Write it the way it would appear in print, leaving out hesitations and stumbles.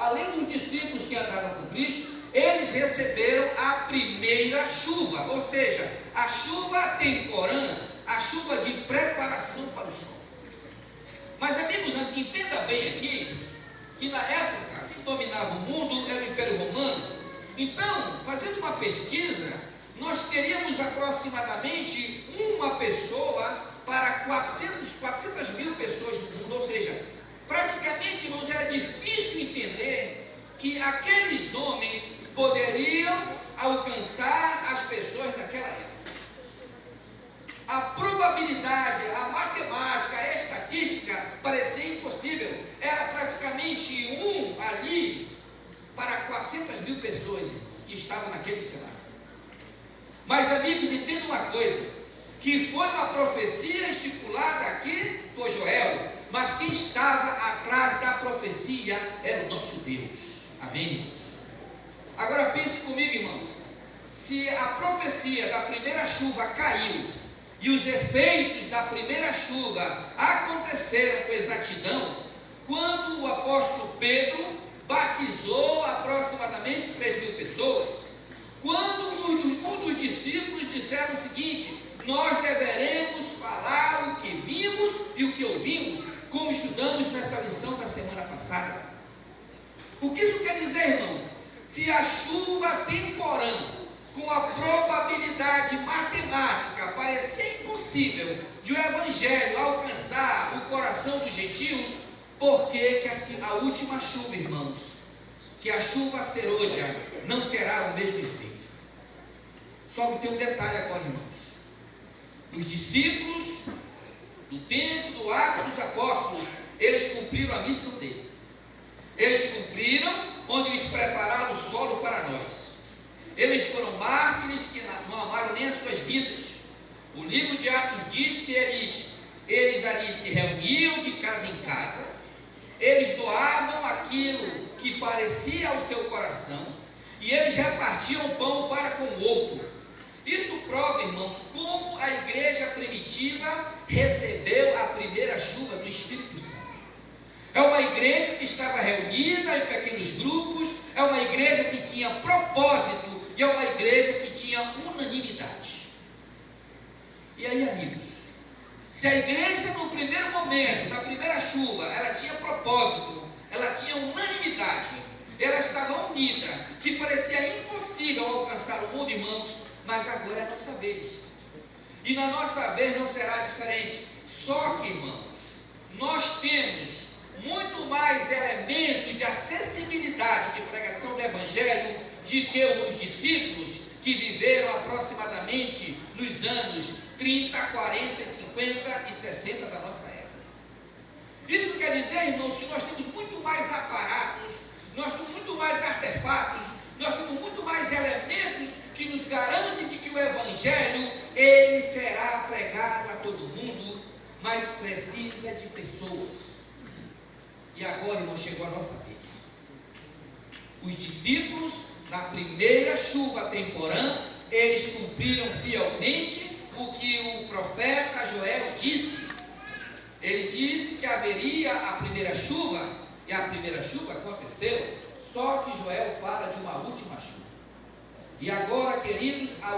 além dos discípulos que andaram com Cristo, eles receberam a primeira chuva, ou seja, a chuva temporã, a chuva de preparação para o sol. Mas, amigos, entenda bem aqui, que na época que dominava o mundo era o Império Romano. Então, fazendo uma pesquisa, nós teríamos aproximadamente uma pessoa para 400 mil pessoas no mundo, ou seja, praticamente, irmãos, era difícil entender que aqueles homens poderiam alcançar as pessoas daquela época. A probabilidade, a matemática, a estatística parecia impossível. Era praticamente um ali para 400 mil pessoas que estavam naquele cenário. Mas, amigos, entenda uma coisa, que foi uma profecia estipulada aqui por Joel, mas quem estava atrás da profecia era o nosso Deus. Amém, irmãos? Agora pense comigo, irmãos, se a profecia da primeira chuva caiu e os efeitos da primeira chuva aconteceram com exatidão, quando o apóstolo Pedro batizou aproximadamente 3 mil pessoas, quando um dos discípulos disseram o seguinte: nós deveremos falar o que vimos e o que ouvimos, como estudamos nessa lição da semana passada. O que isso quer dizer, irmãos? Se a chuva temporã, com a probabilidade matemática, parecia impossível de o evangelho alcançar o coração dos gentios, por que a última chuva, irmãos, que a chuva serôdia, não terá o mesmo efeito? Só que tem um detalhe agora, irmãos. Os discípulos do tempo do Atos dos Apóstolos, eles cumpriram a missão dele. Eles cumpriram onde eles prepararam o solo para nós. Eles foram mártires que não amaram nem as suas vidas. O livro de Atos diz que eles ali se reuniam de casa em casa, eles doavam aquilo que parecia ao seu coração, e eles repartiam o pão para com o outro. Isso prova, irmãos, como a igreja primitiva recebeu a primeira chuva do Espírito Santo. É uma igreja que estava reunida em pequenos grupos, é uma igreja que tinha propósito, e é uma igreja que tinha unanimidade. E aí, amigos, se a igreja no primeiro momento, na primeira chuva, ela tinha propósito, ela tinha unanimidade, ela estava unida, que parecia impossível alcançar o mundo, irmãos, mas agora é a nossa vez. E na nossa vez não será diferente. Só que, irmãos, nós temos muito mais elementos de acessibilidade de pregação do Evangelho de que os discípulos que viveram aproximadamente nos anos 30, 40, 50 e 60 da nossa época. Isso quer dizer, irmãos, que nós temos muito mais aparatos, nós temos muito mais artefatos, nós temos muito mais elementos que nos garantem de que o Evangelho, ele será pregado a todo mundo, mas precisa de pessoas. E agora, irmão, chegou a nossa vez. Os discípulos, na primeira chuva temporã, eles cumpriram fielmente o que o profeta Joel disse. Ele disse que haveria a primeira chuva, e a primeira chuva aconteceu, só que Joel fala de uma última chuva. E agora, queridos, a